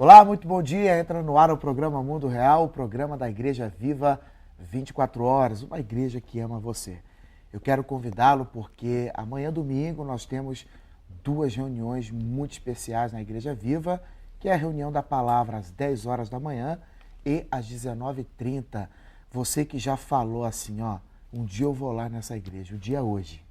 Olá, muito bom dia. Entra no ar o programa Mundo Real, o programa da Igreja Viva 24 horas, uma igreja que ama você. Eu quero convidá-lo porque amanhã, domingo, nós temos duas reuniões muito especiais na Igreja Viva, que é a reunião da palavra às 10 horas da manhã e às 19h30. Você que já falou assim, um dia eu vou lá nessa igreja, o dia é hoje.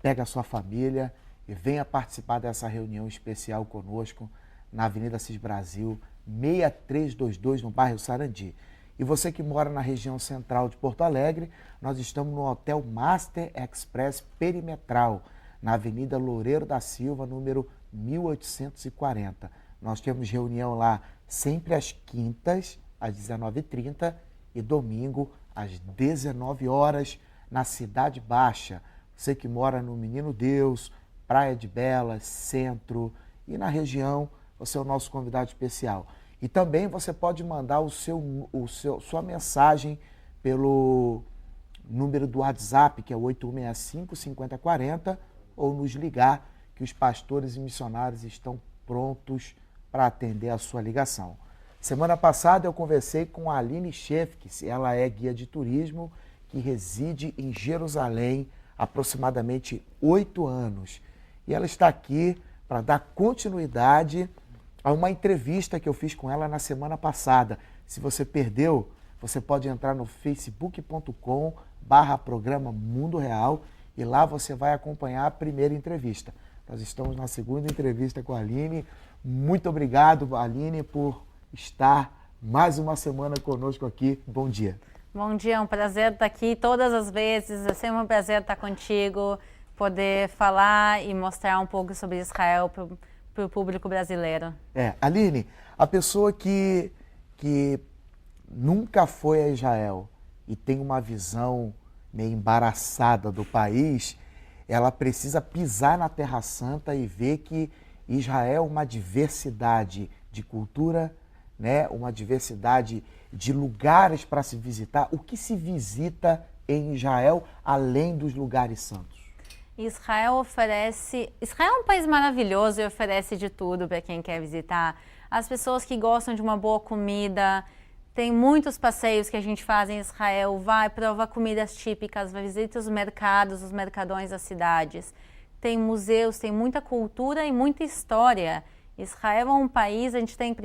Pega a sua família e venha participar dessa reunião especial conosco na Avenida Cis Brasil, 6322, no bairro Sarandi. E você que mora na região central de Porto Alegre, nós estamos no Hotel Master Express Perimetral, na Avenida Loureiro da Silva, número 1840. Nós temos reunião lá sempre às quintas, às 19h30 e domingo às 19 horas na Cidade Baixa. Você que mora no Menino Deus, Praia de Belas, Centro e na região, você é o nosso convidado especial. E também você pode mandar sua mensagem pelo número do WhatsApp, que é 8165-5040, ou nos ligar, que os pastores e missionários estão prontos para atender a sua ligação. Semana passada eu conversei com a Aline Shefkes, ela é guia de turismo que reside em Jerusalém há aproximadamente 8 anos. E ela está aqui para dar continuidade a uma entrevista que eu fiz com ela na semana passada. Se você perdeu, você pode entrar no facebook.com/programa Mundo Real e lá você vai acompanhar a primeira entrevista. Nós estamos na segunda entrevista com a Aline. Muito obrigado, Aline, por estar mais uma semana conosco aqui. Bom dia. Bom dia, é um prazer estar aqui todas as vezes. É sempre um prazer estar contigo, poder falar e mostrar um pouco sobre Israel para o público brasileiro. Aline, a pessoa que nunca foi a Israel e tem uma visão meio embaraçada do país, ela precisa pisar na Terra Santa e ver que Israel é uma diversidade de cultura, né? Uma diversidade de lugares para se visitar. O que se visita em Israel além dos lugares santos? Israel é um país maravilhoso e oferece de tudo para quem quer visitar. As pessoas que gostam de uma boa comida, tem muitos passeios que a gente faz em Israel, vai, prova comidas típicas, vai visitar os mercados, os mercadões das cidades. Tem museus, tem muita cultura e muita história. Israel é um país, a gente tem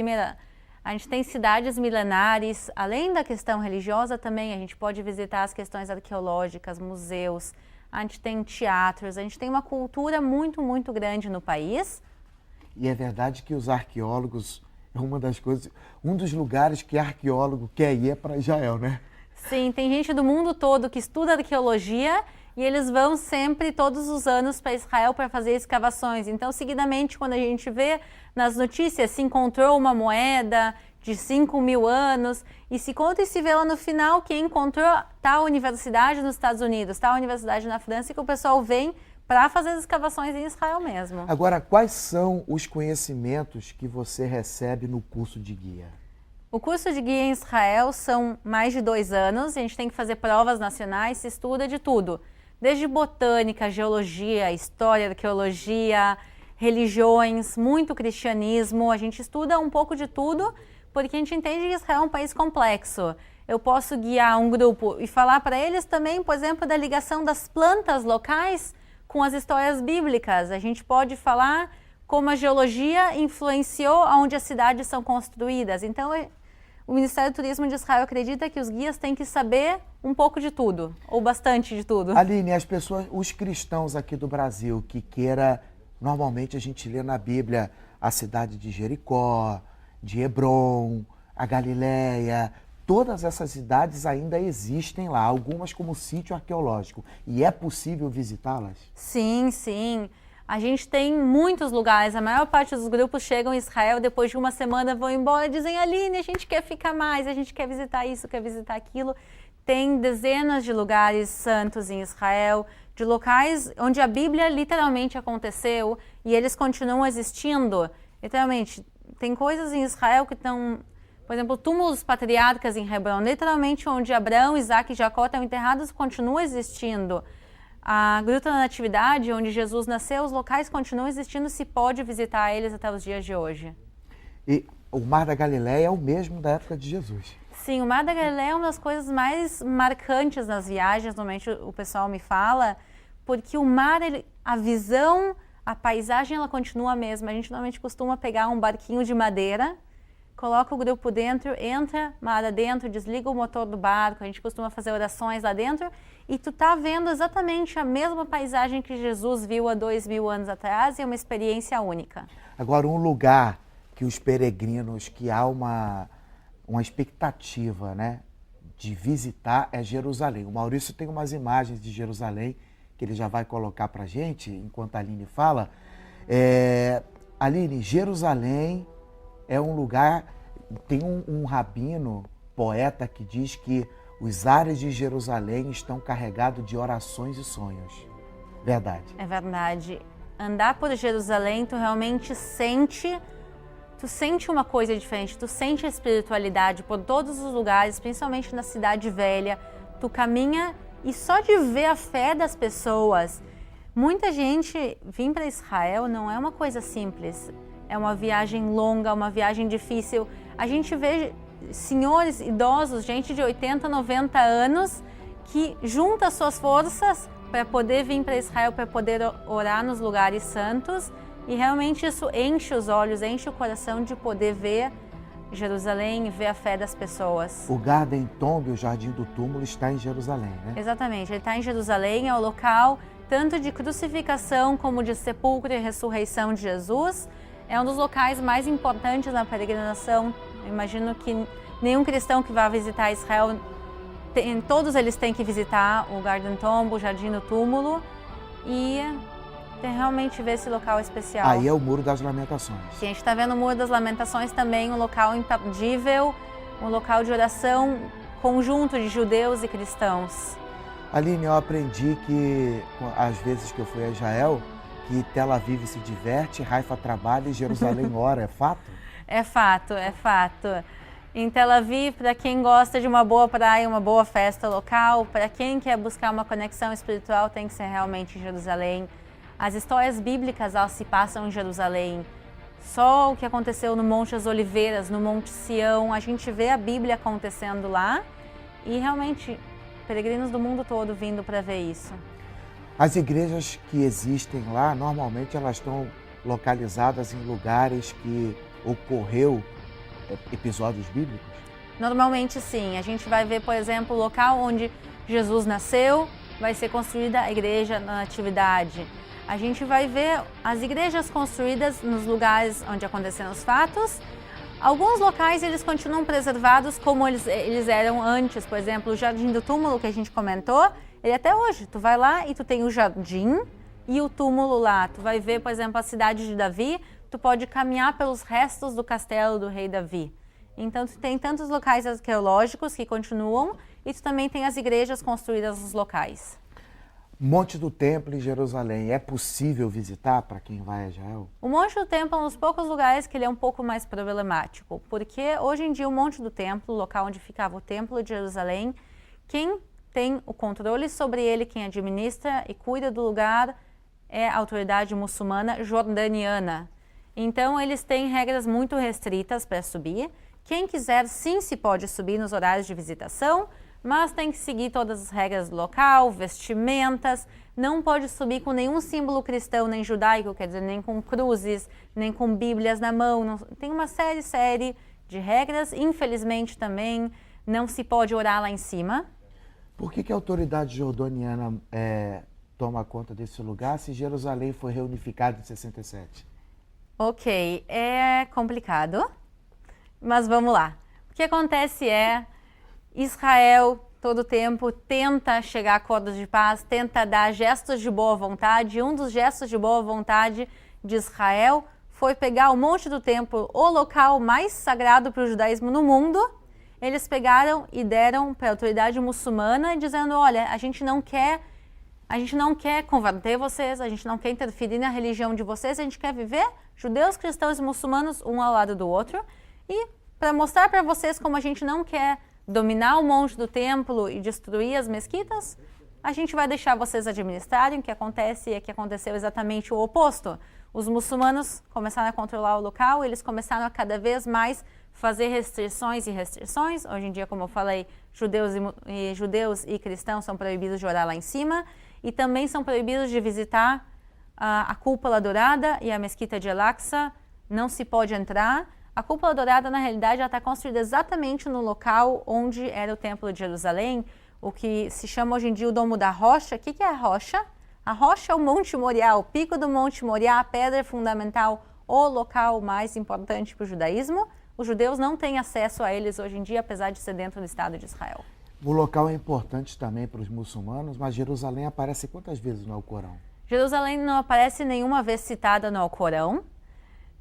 cidades milenares, além da questão religiosa também, a gente pode visitar as questões arqueológicas, museus. A gente tem teatros, a gente tem uma cultura muito, muito grande no país. E é verdade que os arqueólogos, um dos lugares que arqueólogo quer ir é para Israel, né? Sim, tem gente do mundo todo que estuda arqueologia e eles vão sempre, todos os anos, para Israel para fazer escavações. Então, seguidamente, quando a gente vê nas notícias, se encontrou uma moeda de 5.000 anos, e se conta e se vê lá no final que encontrou tal universidade nos Estados Unidos, tal universidade na França, e que o pessoal vem para fazer as escavações em Israel mesmo. Agora, quais são os conhecimentos que você recebe no curso de guia? O curso de guia em Israel são mais de 2 anos, a gente tem que fazer provas nacionais, se estuda de tudo. Desde botânica, geologia, história, arqueologia, religiões, muito cristianismo, a gente estuda um pouco de tudo, porque a gente entende que Israel é um país complexo. Eu posso guiar um grupo e falar para eles também, por exemplo, da ligação das plantas locais com as histórias bíblicas. A gente pode falar como a geologia influenciou onde as cidades são construídas. Então, o Ministério do Turismo de Israel acredita que os guias têm que saber um pouco de tudo, ou bastante de tudo. Aline, os cristãos aqui do Brasil que normalmente a gente lê na Bíblia a cidade de Jericó, de Hebrom, a Galileia, todas essas cidades ainda existem lá, algumas como sítio arqueológico. E é possível visitá-las? Sim, sim. A gente tem muitos lugares, a maior parte dos grupos chegam em Israel, depois de uma semana vão embora e dizem: Aline, a gente quer ficar mais, a gente quer visitar isso, quer visitar aquilo. Tem dezenas de lugares santos em Israel, de locais onde a Bíblia literalmente aconteceu e eles continuam existindo. Literalmente, tem coisas em Israel que estão, por exemplo, túmulos patriarcas em Hebrom, literalmente onde Abraão, Isaac e Jacó estão enterrados, continua existindo. A Gruta da Natividade, onde Jesus nasceu, os locais continuam existindo, se pode visitar eles até os dias de hoje. E o Mar da Galileia é o mesmo da época de Jesus. Sim, o Mar da Galileia é uma das coisas mais marcantes nas viagens, normalmente o pessoal me fala, porque o mar, a visão, a paisagem, ela continua a mesma. A gente normalmente costuma pegar um barquinho de madeira, coloca o grupo dentro, entra mar adentro, desliga o motor do barco, a gente costuma fazer orações lá dentro, e tu tá vendo exatamente a mesma paisagem que Jesus viu há 2000 anos atrás, e é uma experiência única. Agora, um lugar que os peregrinos, que há uma expectativa, né, de visitar é Jerusalém. O Maurício tem umas imagens de Jerusalém que ele já vai colocar para a gente, enquanto a Aline fala. Aline, Jerusalém é um lugar, tem um rabino, poeta, que diz que os ares de Jerusalém estão carregados de orações e sonhos. Verdade. É verdade. Andar por Jerusalém, tu realmente sente uma coisa diferente, tu sente a espiritualidade por todos os lugares, principalmente na cidade velha. Tu caminha e só de ver a fé das pessoas. Muita gente vir para Israel não é uma coisa simples. É uma viagem longa, uma viagem difícil. A gente vê senhores idosos, gente de 80, 90 anos, que junta suas forças para poder vir para Israel, para poder orar nos lugares santos. E realmente isso enche os olhos, enche o coração de poder ver Jerusalém e ver a fé das pessoas. O Garden Tomb, o Jardim do Túmulo, está em Jerusalém, né? Exatamente, ele está em Jerusalém, é o local tanto de crucificação como de sepulcro e ressurreição de Jesus. É um dos locais mais importantes na peregrinação. Eu imagino que nenhum cristão que vá visitar Israel, todos eles têm que visitar o Garden Tomb, o Jardim do Túmulo, e realmente ver esse local especial. Aí é o Muro das Lamentações. Sim, a gente está vendo o Muro das Lamentações também, um local imperdível, um local de oração conjunto de judeus e cristãos. Aline, eu aprendi que, às vezes que eu fui a Israel, que Tel Aviv se diverte, Haifa trabalha e Jerusalém ora. É fato? É fato, é fato. Em Tel Aviv, para quem gosta de uma boa praia, uma boa festa local, para quem quer buscar uma conexão espiritual, tem que ser realmente em Jerusalém. As histórias bíblicas, elas se passam em Jerusalém. Só o que aconteceu no Monte das Oliveiras, no Monte Sião, a gente vê a Bíblia acontecendo lá e realmente peregrinos do mundo todo vindo para ver isso. As igrejas que existem lá, normalmente elas estão localizadas em lugares que ocorreu episódios bíblicos? Normalmente sim. A gente vai ver, por exemplo, o local onde Jesus nasceu, vai ser construída a igreja na Natividade. A gente vai ver as igrejas construídas nos lugares onde aconteceram os fatos. Alguns locais eles continuam preservados como eles eram antes. Por exemplo, o Jardim do Túmulo que a gente comentou, ele até hoje. Tu vai lá e tu tem o jardim e o túmulo lá. Tu vai ver, por exemplo, a cidade de Davi. Tu pode caminhar pelos restos do castelo do rei Davi. Então, tu tem tantos locais arqueológicos que continuam e tu também tem as igrejas construídas nos locais. Monte do Templo em Jerusalém, é possível visitar para quem vai a Israel? O Monte do Templo é um dos poucos lugares que ele é um pouco mais problemático, porque hoje em dia o Monte do Templo, o local onde ficava o Templo de Jerusalém, quem tem o controle sobre ele, quem administra e cuida do lugar é a autoridade muçulmana jordaniana. Então, eles têm regras muito restritas para subir. Quem quiser, sim, se pode subir nos horários de visitação, mas tem que seguir todas as regras do local, vestimentas, não pode subir com nenhum símbolo cristão nem judaico, quer dizer, nem com cruzes, nem com bíblias na mão. Não, tem uma série de regras. Infelizmente, também não se pode orar lá em cima. Por que a autoridade jordaniana toma conta desse lugar se Jerusalém foi reunificada em 67? Ok, é complicado, mas vamos lá. O que acontece é, Israel todo tempo tenta chegar a acordos de paz, tenta dar gestos de boa vontade. Um dos gestos de boa vontade de Israel foi pegar o Monte do Templo, o local mais sagrado para o judaísmo no mundo. Eles pegaram e deram para a autoridade muçulmana, dizendo, olha, a gente não quer converter vocês, a gente não quer interferir na religião de vocês, a gente quer viver judeus, cristãos e muçulmanos um ao lado do outro. E para mostrar para vocês como a gente não quer dominar o Monte do Templo e destruir as mesquitas, a gente vai deixar vocês administrarem. O que acontece é que aconteceu exatamente o oposto. Os muçulmanos começaram a controlar o local, eles começaram a cada vez mais fazer restrições e restrições. Hoje em dia, como eu falei, judeus e cristãos são proibidos de orar lá em cima e também são proibidos de visitar a Cúpula Dourada e a Mesquita de Al-Aqsa. Não se pode entrar. A Cúpula Dourada, na realidade, está construída exatamente no local onde era o Templo de Jerusalém, o que se chama hoje em dia o Domo da Rocha. O que é a rocha? A rocha é o Monte Moriá, o pico do Monte Moriá, a pedra fundamental, o local mais importante para o judaísmo. Os judeus não têm acesso a eles hoje em dia, apesar de ser dentro do Estado de Israel. O local é importante também para os muçulmanos, mas Jerusalém aparece quantas vezes no Alcorão? Jerusalém não aparece nenhuma vez citada no Alcorão.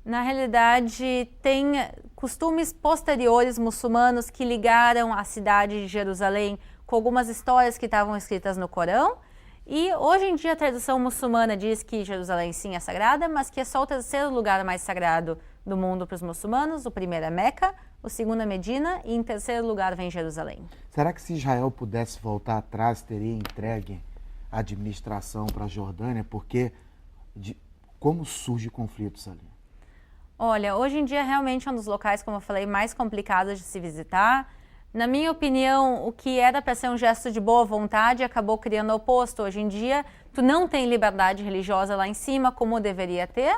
Na realidade, tem costumes posteriores muçulmanos que ligaram a cidade de Jerusalém com algumas histórias que estavam escritas no Corão. E hoje em dia a tradição muçulmana diz que Jerusalém sim é sagrada, mas que é só o terceiro lugar mais sagrado do mundo para os muçulmanos. O primeiro é Meca, o segundo é Medina e em terceiro lugar vem Jerusalém. Será que se Israel pudesse voltar atrás, teria entregue a administração para a Jordânia? Porque como surge conflitos ali? Olha, hoje em dia realmente é um dos locais, como eu falei, mais complicados de se visitar. Na minha opinião, o que era para ser um gesto de boa vontade acabou criando o oposto. Hoje em dia, tu não tem liberdade religiosa lá em cima, como deveria ter.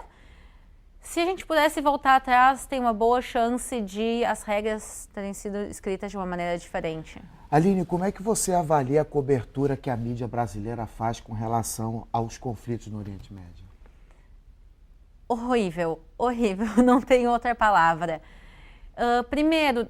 Se a gente pudesse voltar atrás, tem uma boa chance de as regras terem sido escritas de uma maneira diferente. Aline, como é que você avalia a cobertura que a mídia brasileira faz com relação aos conflitos no Oriente Médio? Horrível, horrível, não tem outra palavra. Primeiro,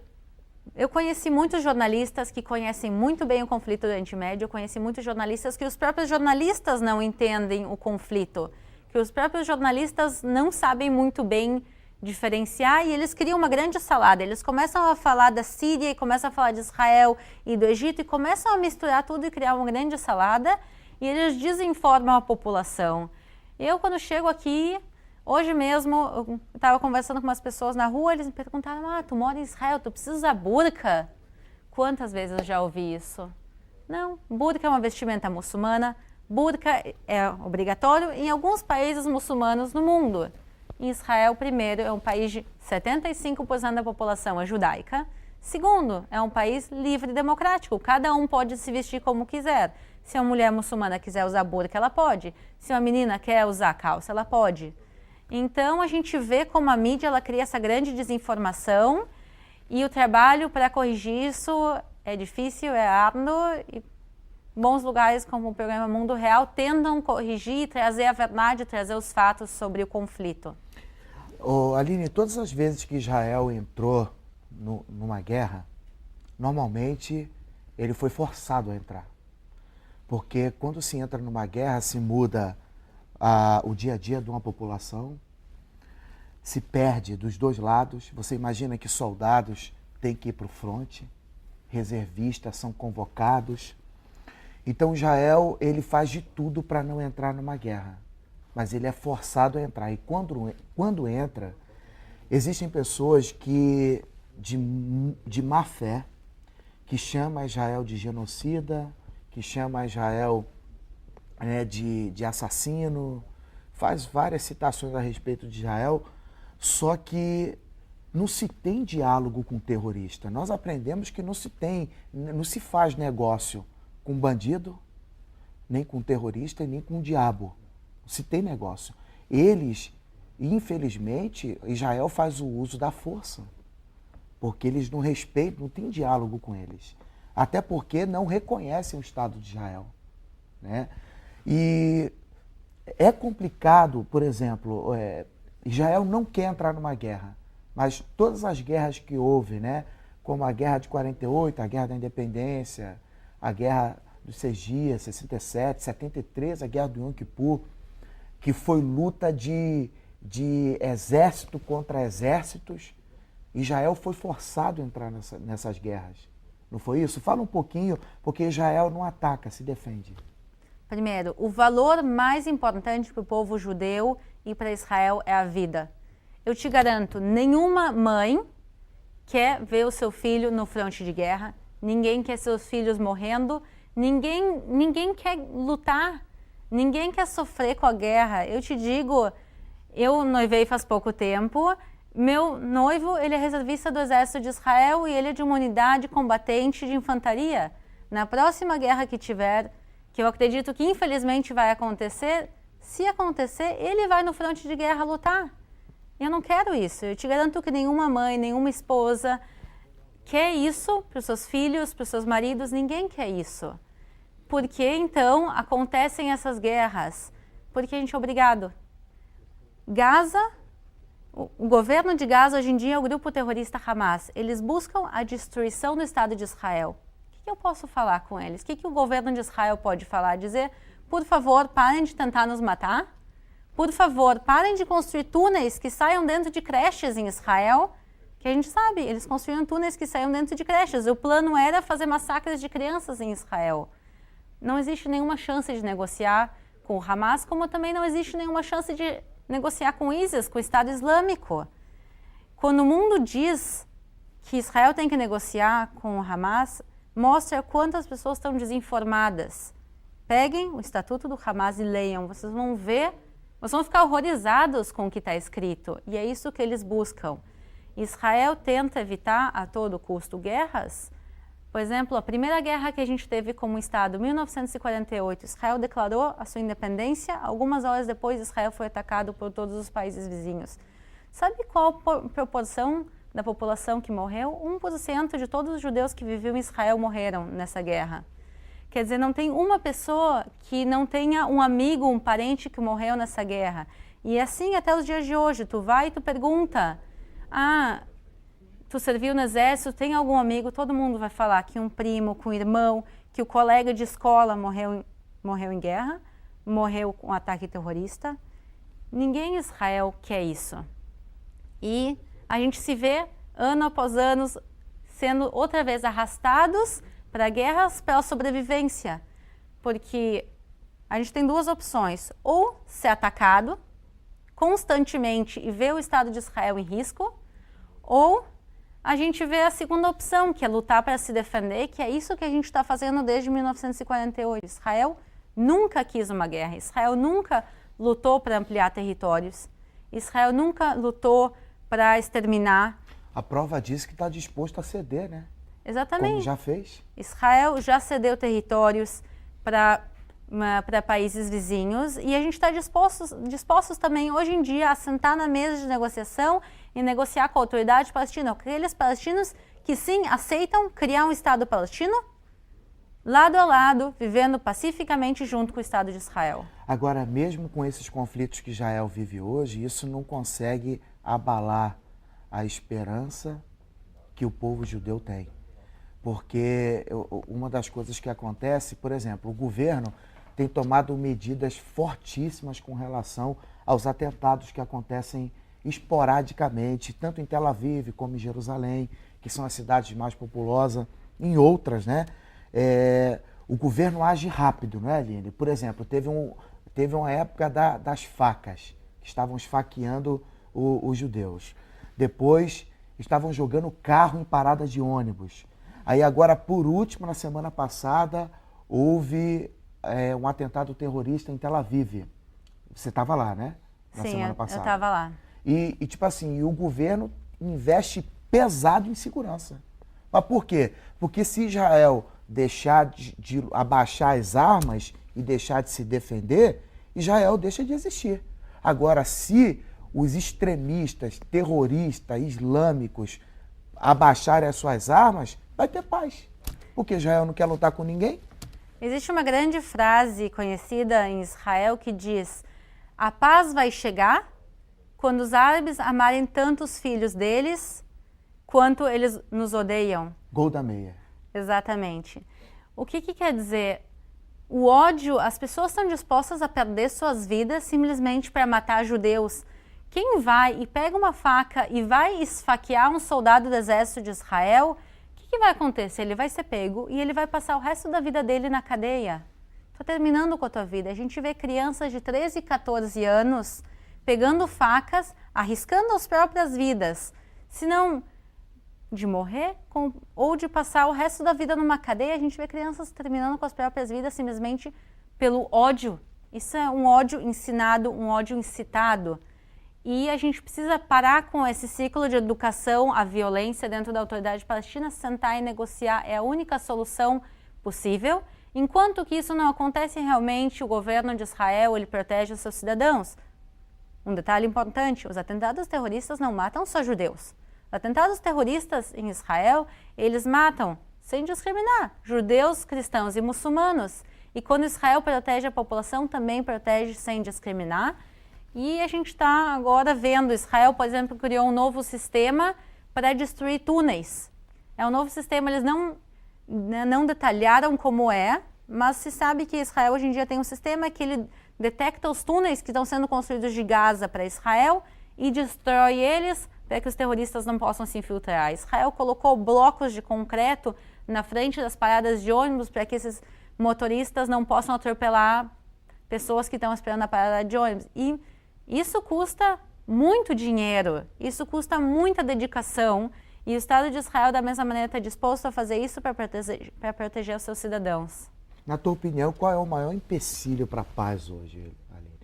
eu conheci muitos jornalistas que conhecem muito bem o conflito do Oriente Médio, eu conheci muitos jornalistas que os próprios jornalistas não entendem o conflito, que os próprios jornalistas não sabem muito bem diferenciar e eles criam uma grande salada. Eles começam a falar da Síria e começam a falar de Israel e do Egito e começam a misturar tudo e criar uma grande salada e eles desinformam a população. Eu, quando chego aqui, hoje mesmo, eu estava conversando com umas pessoas na rua, eles me perguntaram, tu mora em Israel, tu precisa usar burca? Quantas vezes eu já ouvi isso? Não, burca é uma vestimenta muçulmana, burca é obrigatório em alguns países muçulmanos no mundo. Em Israel, primeiro, é um país de 75% da população é judaica. Segundo, é um país livre e democrático. Cada um pode se vestir como quiser. Se uma mulher muçulmana quiser usar burca, ela pode. Se uma menina quer usar calça, ela pode. Então, a gente vê como a mídia ela cria essa grande desinformação e o trabalho para corrigir isso é difícil, é árduo e bons lugares como o programa Mundo Real tentam corrigir, trazer a verdade, trazer os fatos sobre o conflito. Aline, todas as vezes que Israel entrou numa guerra, normalmente ele foi forçado a entrar. Porque quando se entra numa guerra, se muda o dia a dia de uma população, se perde dos dois lados. Você imagina que soldados têm que ir para o fronte, reservistas são convocados. Então Israel ele faz de tudo para não entrar numa guerra, mas ele é forçado a entrar. E quando entra, existem pessoas que de má fé, que chamam Israel de genocida, que chamam Israel de assassino, faz várias citações a respeito de Israel, só que não se tem diálogo com terrorista. Nós aprendemos que não se faz negócio com bandido, nem com terrorista, nem com o diabo. Não se tem negócio. Eles, infelizmente, Israel faz o uso da força, porque eles não respeitam, não tem diálogo com eles. Até porque não reconhecem o Estado de Israel, né? E é complicado, por exemplo, Israel não quer entrar numa guerra, mas todas as guerras que houve, né, como a Guerra de 48, a Guerra da Independência, a Guerra dos 6 Dias, 67, 73, a Guerra do Yom Kippur, que foi luta de exército contra exércitos, Israel foi forçado a entrar nessas guerras. Não foi isso? Fala um pouquinho, porque Israel não ataca, se defende. Primeiro, o valor mais importante para o povo judeu e para Israel é a vida. Eu te garanto, nenhuma mãe quer ver o seu filho no fronte de guerra, ninguém quer seus filhos morrendo, Ninguém quer lutar, ninguém quer sofrer com a guerra. Eu te digo, eu noivei faz pouco tempo, meu noivo, ele é reservista do Exército de Israel e ele é de uma unidade combatente de infantaria. Na próxima guerra que tiver, que eu acredito que infelizmente vai acontecer, se acontecer, ele vai no fronte de guerra lutar. Eu não quero isso. Eu te garanto que nenhuma mãe, nenhuma esposa quer isso para os seus filhos, para os seus maridos. Ninguém quer isso. Por que então acontecem essas guerras? Porque a gente é obrigado. Gaza, o governo de Gaza hoje em dia é o grupo terrorista Hamas. Eles buscam a destruição do Estado de Israel. O que eu posso falar com eles? O que o governo de Israel pode falar? Dizer, por favor, parem de tentar nos matar. Por favor, parem de construir túneis que saiam dentro de creches em Israel. Que a gente sabe, eles construíram túneis que saiam dentro de creches. O plano era fazer massacres de crianças em Israel. Não existe nenhuma chance de negociar com o Hamas, como também não existe nenhuma chance de negociar com o ISIS, com o Estado Islâmico. Quando o mundo diz que Israel tem que negociar com o Hamas, mostra quantas pessoas estão desinformadas. Peguem o Estatuto do Hamas e leiam, vocês vão ver, vocês vão ficar horrorizados com o que está escrito. E é isso que eles buscam. Israel tenta evitar a todo custo guerras. Por exemplo, a primeira guerra que a gente teve como Estado, em 1948, Israel declarou a sua independência. Algumas horas depois, Israel foi atacado por todos os países vizinhos. Sabe qual a proporção da população que morreu? 1% de todos os judeus que viviam em Israel morreram nessa guerra. Quer dizer, não tem uma pessoa que não tenha um amigo, um parente que morreu nessa guerra. E assim até os dias de hoje, tu vai e tu pergunta, tu serviu no exército, tem algum amigo? Todo mundo vai falar que um primo, que um irmão, que o colega de escola morreu em guerra, morreu com um ataque terrorista. Ninguém em Israel quer isso. E a gente se vê, ano após ano, sendo outra vez arrastados para guerras pela sobrevivência. Porque a gente tem duas opções. Ou ser atacado constantemente e ver o Estado de Israel em risco, ou a gente vê a segunda opção, que é lutar para se defender, que é isso que a gente está fazendo desde 1948. Israel nunca quis uma guerra, Israel nunca lutou para ampliar territórios, Israel nunca lutou para exterminar. A prova diz que está disposto a ceder, né? Exatamente. Como já fez. Israel já cedeu territórios para países vizinhos e a gente está dispostos também hoje em dia a sentar na mesa de negociação e negociar com a autoridade palestina, aqueles palestinos que sim aceitam criar um Estado palestino lado a lado, vivendo pacificamente junto com o Estado de Israel. Agora, mesmo com esses conflitos que Israel vive hoje, isso não consegue abalar a esperança que o povo judeu tem. Porque uma das coisas que acontece, por exemplo, o governo tem tomado medidas fortíssimas com relação aos atentados que acontecem esporadicamente, tanto em Tel Aviv como em Jerusalém, que são as cidades mais populosas, em outras, né? O governo age rápido, não é, Aline? Por exemplo, teve uma época das facas, que estavam esfaqueando os judeus. Depois, estavam jogando carro em paradas de ônibus. Aí agora, por último, na semana passada, houve um atentado terrorista em Tel Aviv. Você estava lá, né? Na semana passada. Eu estava lá. E tipo assim, o governo investe pesado em segurança. Mas por quê? Porque se Israel deixar de abaixar as armas e deixar de se defender, Israel deixa de existir. Agora, se os extremistas, terroristas, islâmicos abaixarem as suas armas, vai ter paz. Porque Israel não quer lutar com ninguém. Existe uma grande frase conhecida em Israel que diz: a paz vai chegar quando os árabes amarem tanto os filhos deles quanto eles nos odeiam. Golda Meir. Exatamente. O que quer dizer? O ódio, as pessoas estão dispostas a perder suas vidas simplesmente para matar judeus. Quem vai e pega uma faca e vai esfaquear um soldado do exército de Israel, o que vai acontecer? Ele vai ser pego e ele vai passar o resto da vida dele na cadeia. Estou terminando com a tua vida. A gente vê crianças de 13 e 14 anos pegando facas, arriscando as próprias vidas. Se não de morrer ou de passar o resto da vida numa cadeia. A gente vê crianças terminando com as próprias vidas simplesmente pelo ódio. Isso é um ódio ensinado, um ódio incitado. E a gente precisa parar com esse ciclo de educação à violência dentro da autoridade palestina, sentar e negociar é a única solução possível. Enquanto que isso não acontece realmente, o governo de Israel ele protege os seus cidadãos. Um detalhe importante, os atentados terroristas não matam só judeus. Os atentados terroristas em Israel, eles matam, sem discriminar, judeus, cristãos e muçulmanos. E quando Israel protege a população, também protege sem discriminar. E a gente está agora vendo, Israel, por exemplo, criou um novo sistema para destruir túneis. É um novo sistema, eles não detalharam como é, mas se sabe que Israel hoje em dia tem um sistema que ele detecta os túneis que estão sendo construídos de Gaza para Israel e destrói eles para que os terroristas não possam se infiltrar. Israel colocou blocos de concreto na frente das paradas de ônibus para que esses motoristas não possam atropelar pessoas que estão esperando a parada de ônibus. E isso custa muito dinheiro, isso custa muita dedicação e o Estado de Israel, da mesma maneira, está disposto a fazer isso para proteger os seus cidadãos. Na tua opinião, qual é o maior empecilho para a paz hoje, Aline?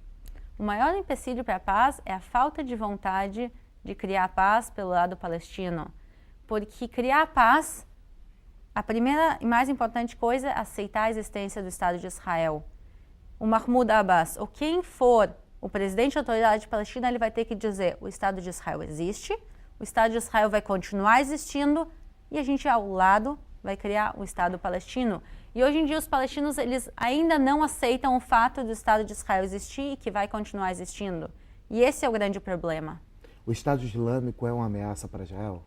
O maior empecilho para a paz é a falta de vontade de criar paz pelo lado palestino. Porque criar paz, a primeira e mais importante coisa é aceitar a existência do Estado de Israel. O Mahmoud Abbas, ou quem for o presidente da autoridade palestina, ele vai ter que dizer: o Estado de Israel existe, o Estado de Israel vai continuar existindo e a gente ao lado vai criar o Estado palestino. E hoje em dia os palestinos eles ainda não aceitam o fato do Estado de Israel existir e que vai continuar existindo. E esse é o grande problema. O Estado Islâmico é uma ameaça para Israel?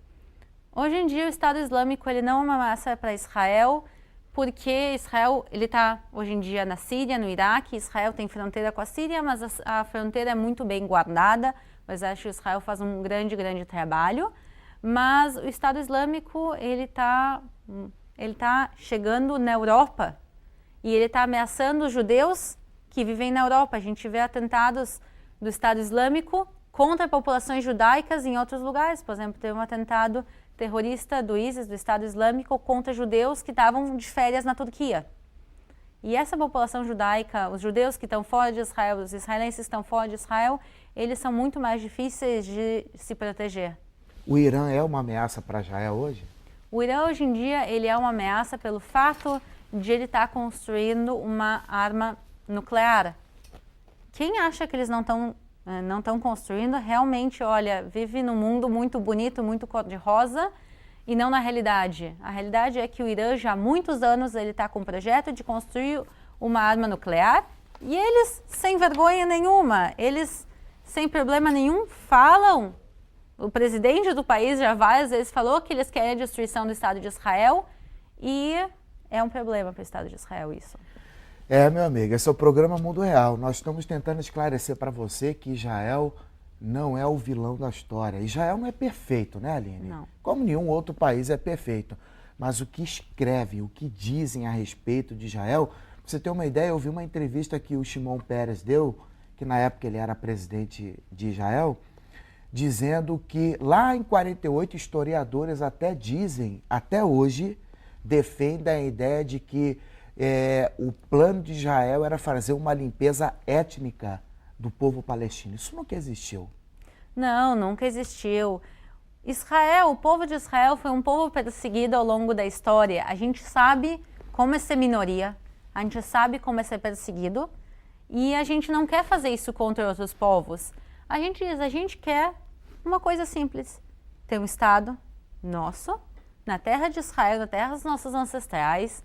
Hoje em dia o Estado Islâmico ele não é uma ameaça para Israel, porque Israel ele está hoje em dia na Síria, no Iraque. Israel tem fronteira com a Síria, mas a fronteira é muito bem guardada. O exército de Israel faz um grande trabalho. Mas o Estado Islâmico ele tá chegando na Europa e ele está ameaçando os judeus que vivem na Europa. A gente vê atentados do Estado Islâmico contra populações judaicas em outros lugares. Por exemplo, teve um atentado terrorista do ISIS, do Estado Islâmico, contra judeus que estavam de férias na Turquia. E essa população judaica, os judeus que estão fora de Israel, os israelenses que estão fora de Israel, eles são muito mais difíceis de se proteger. O Irã é uma ameaça para Israel hoje? O Irã, hoje em dia, ele é uma ameaça pelo fato de ele estar construindo uma arma nuclear. Quem acha que eles não estão construindo, realmente, olha, vive num mundo muito bonito, muito cor-de-rosa, e não na realidade. A realidade é que o Irã, já há muitos anos, ele está com um projeto de construir uma arma nuclear, e eles, sem vergonha nenhuma, eles, sem problema nenhum, falam. O presidente do país já várias vezes falou que eles querem a destruição do Estado de Israel, e é um problema para o Estado de Israel isso. Meu amigo, esse é o programa Mundo Real. Nós estamos tentando esclarecer para você que Israel não é o vilão da história. Israel não é perfeito, né, Aline? Não. Como nenhum outro país é perfeito. Mas o que escrevem, o que dizem a respeito de Israel, pra você ter uma ideia, eu vi uma entrevista que o Shimon Peres deu, que na época ele era presidente de Israel, dizendo que lá em 48 historiadores até dizem, até hoje, defendem a ideia de que o plano de Israel era fazer uma limpeza étnica do povo palestino. Isso nunca existiu. Não, nunca existiu. Israel, o povo de Israel foi um povo perseguido ao longo da história. A gente sabe como é ser minoria, a gente sabe como é ser perseguido e a gente não quer fazer isso contra outros povos. A gente diz, a gente quer uma coisa simples, ter um Estado nosso, na terra de Israel, na terra dos nossos ancestrais,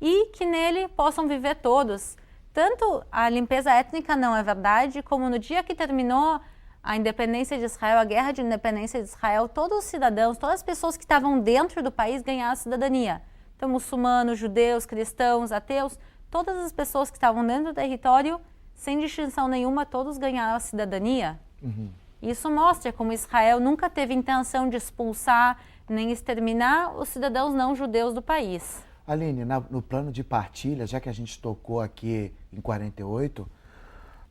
e que nele possam viver todos. Tanto a limpeza étnica não é verdade, como no dia que terminou a independência de Israel, a guerra de independência de Israel, todos os cidadãos, todas as pessoas que estavam dentro do país ganharam a cidadania. Então, muçulmanos, judeus, cristãos, ateus, todas as pessoas que estavam dentro do território, sem distinção nenhuma, todos ganharam a cidadania. Uhum. Isso mostra como Israel nunca teve intenção de expulsar nem exterminar os cidadãos não judeus do país. Aline, no plano de partilha, já que a gente tocou aqui em 48,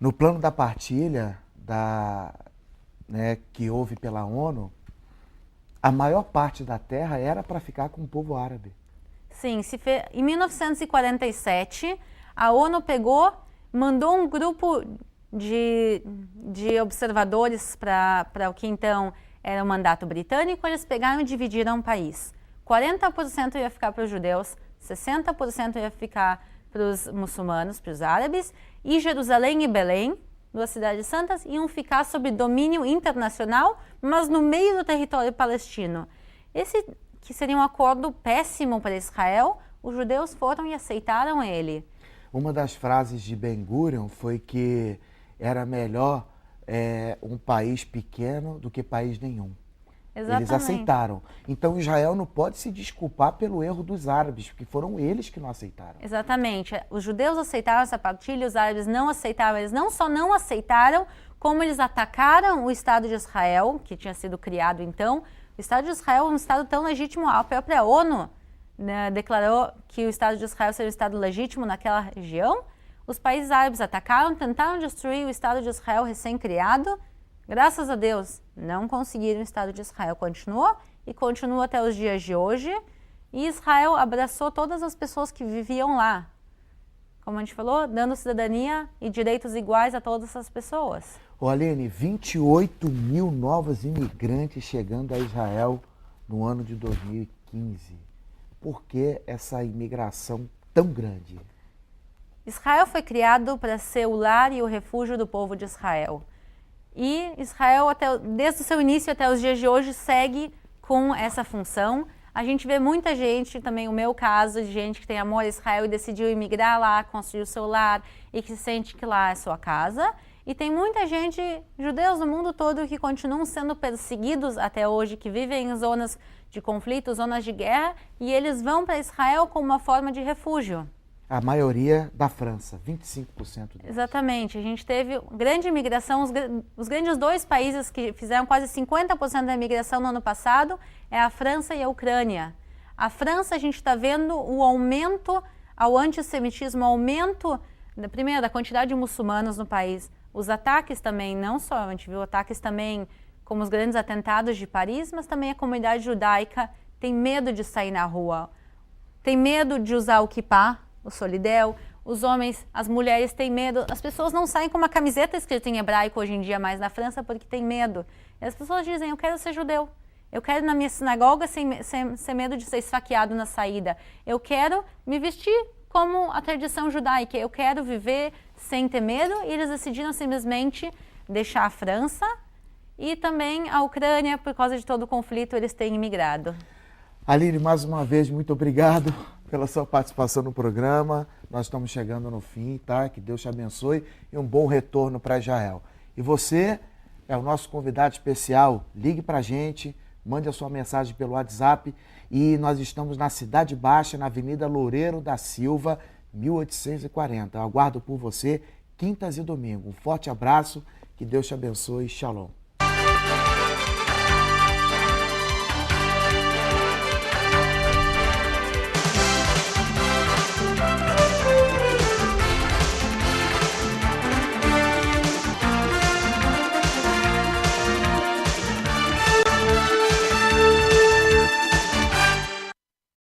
no plano da partilha que houve pela ONU, a maior parte da terra era para ficar com o povo árabe. Sim, em 1947, a ONU mandou um grupo de observadores para o que então era o mandato britânico. Eles pegaram e dividiram o país. 40% ia ficar para os judeus, 60% ia ficar para os muçulmanos, para os árabes, e Jerusalém e Belém, duas cidades santas, iam ficar sob domínio internacional, mas no meio do território palestino. Esse que seria um acordo péssimo para Israel, os judeus foram e aceitaram ele. Uma das frases de Ben-Gurion foi que era melhor um país pequeno do que país nenhum. Exatamente. Eles aceitaram. Então Israel não pode se desculpar pelo erro dos árabes, porque foram eles que não aceitaram. Exatamente. Os judeus aceitaram essa partilha, os árabes não aceitaram. Eles não só não aceitaram, como eles atacaram o Estado de Israel, que tinha sido criado então. O Estado de Israel é um Estado tão legítimo, a própria ONU, né, declarou que o Estado de Israel seria um Estado legítimo naquela região. Os países árabes atacaram, tentaram destruir o Estado de Israel recém-criado. Graças a Deus, não conseguiram. O Estado de Israel continuou e continua até os dias de hoje. E Israel abraçou todas as pessoas que viviam lá. Como a gente falou, dando cidadania e direitos iguais a todas essas pessoas. Ô Aline, 28 mil novos imigrantes chegando a Israel no ano de 2015. Por que essa imigração tão grande? Israel foi criado para ser o lar e o refúgio do povo de Israel. E Israel, desde o seu início até os dias de hoje, segue com essa função. A gente vê muita gente, também o meu caso, de gente que tem amor a Israel e decidiu imigrar lá, construir o seu lar e que sente que lá é sua casa. E tem muita gente, judeus no mundo todo, que continuam sendo perseguidos até hoje, que vivem em zonas de conflito, zonas de guerra, e eles vão para Israel como uma forma de refúgio. A maioria da França, 25% deles. Exatamente. A gente teve grande imigração. Os grandes dois países que fizeram quase 50% da imigração no ano passado é a França e a Ucrânia. A França, a gente está vendo o aumento ao antissemitismo, o aumento, primeiro, da quantidade de muçulmanos no país. Os ataques também, não só, a gente viu ataques também como os grandes atentados de Paris, mas também a comunidade judaica tem medo de sair na rua, tem medo de usar o kippá, o solidel, os homens, as mulheres têm medo. As pessoas não saem com uma camiseta escrita em hebraico hoje em dia mais na França porque tem medo. E as pessoas dizem, eu quero ser judeu. Eu quero ir na minha sinagoga sem medo de ser esfaqueado na saída. Eu quero me vestir como a tradição judaica. Eu quero viver sem ter medo. E eles decidiram simplesmente deixar a França e também a Ucrânia, por causa de todo o conflito, eles têm imigrado. Aline, mais uma vez, muito obrigado pela sua participação no programa. Nós estamos chegando no fim, tá? Que Deus te abençoe e um bom retorno para Israel. E você é o nosso convidado especial. Ligue para a gente, mande a sua mensagem pelo WhatsApp. E nós estamos na Cidade Baixa, na Avenida Loureiro da Silva, 1840. Eu aguardo por você, quintas e domingo. Um forte abraço, que Deus te abençoe. Shalom.